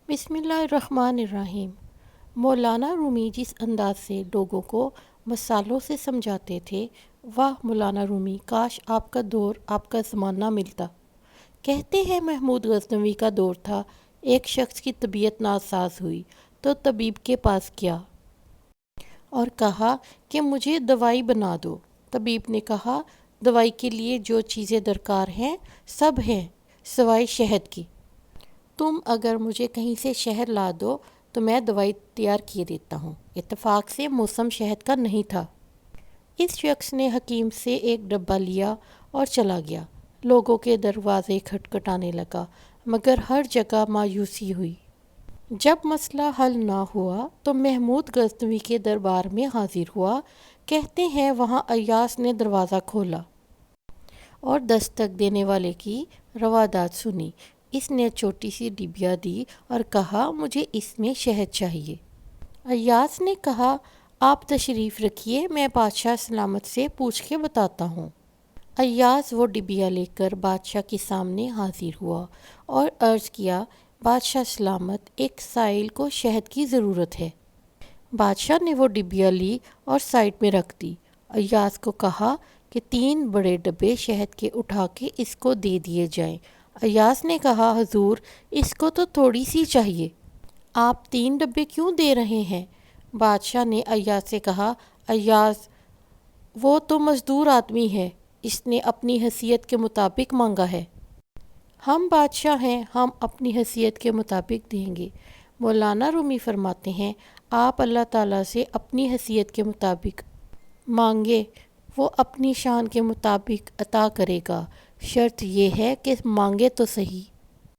بسم اللہ الرحمن الرحیم۔ مولانا رومی جس انداز سے لوگوں کو مثالوں سے سمجھاتے تھے، واہ مولانا رومی، کاش آپ کا دور، آپ کا زمانہ ملتا۔ کہتے ہیں محمود غزنوی کا دور تھا، ایک شخص کی طبیعت ناساز ہوئی تو طبیب کے پاس گیا اور کہا کہ مجھے دوائی بنا دو۔ طبیب نے کہا دوائی کے لیے جو چیزیں درکار ہیں سب ہیں سوائے شہد کی۔ تم اگر مجھے کہیں سے شہد لا دو تو میں دوائی تیار کیے دیتا ہوں۔ اتفاق سے موسم شہد کا نہیں تھا۔ اس شخص نے حکیم سے ایک ڈبہ لیا اور چلا گیا۔ لوگوں کے دروازے کھٹکھٹانے لگا مگر ہر جگہ مایوسی ہوئی۔ جب مسئلہ حل نہ ہوا تو محمود غزنوی کے دربار میں حاضر ہوا۔ کہتے ہیں وہاں ایاز نے دروازہ کھولا اور دستک دینے والے کی رواداد سنی۔ اس نے چھوٹی سی ڈبیا دی اور کہا مجھے اس میں شہد چاہیے۔ ایاز نے کہا آپ تشریف رکھیے، میں بادشاہ سلامت سے پوچھ کے بتاتا ہوں۔ ایاز وہ ڈبیا لے کر بادشاہ کے سامنے حاضر ہوا اور عرض کیا بادشاہ سلامت، ایک سائل کو شہد کی ضرورت ہے۔ بادشاہ نے وہ ڈبیا لی اور سائڈ میں رکھ دی۔ ایاز کو کہا کہ 3 بڑے ڈبے شہد کے اٹھا کے اس کو دے دیے جائیں۔ ایاز نے کہا حضور، اس کو تو تھوڑی سی چاہیے، آپ 3 ڈبے کیوں دے رہے ہیں؟ بادشاہ نے ایاز سے کہا ایاز، وہ تو مزدور آدمی ہے، اس نے اپنی حیثیت کے مطابق مانگا ہے۔ ہم بادشاہ ہیں، ہم اپنی حیثیت کے مطابق دیں گے۔ مولانا رومی فرماتے ہیں آپ اللہ تعالیٰ سے اپنی حیثیت کے مطابق مانگے، وہ اپنی شان کے مطابق عطا کرے گا، شرط یہ ہے کہ مانگے تو صحیح۔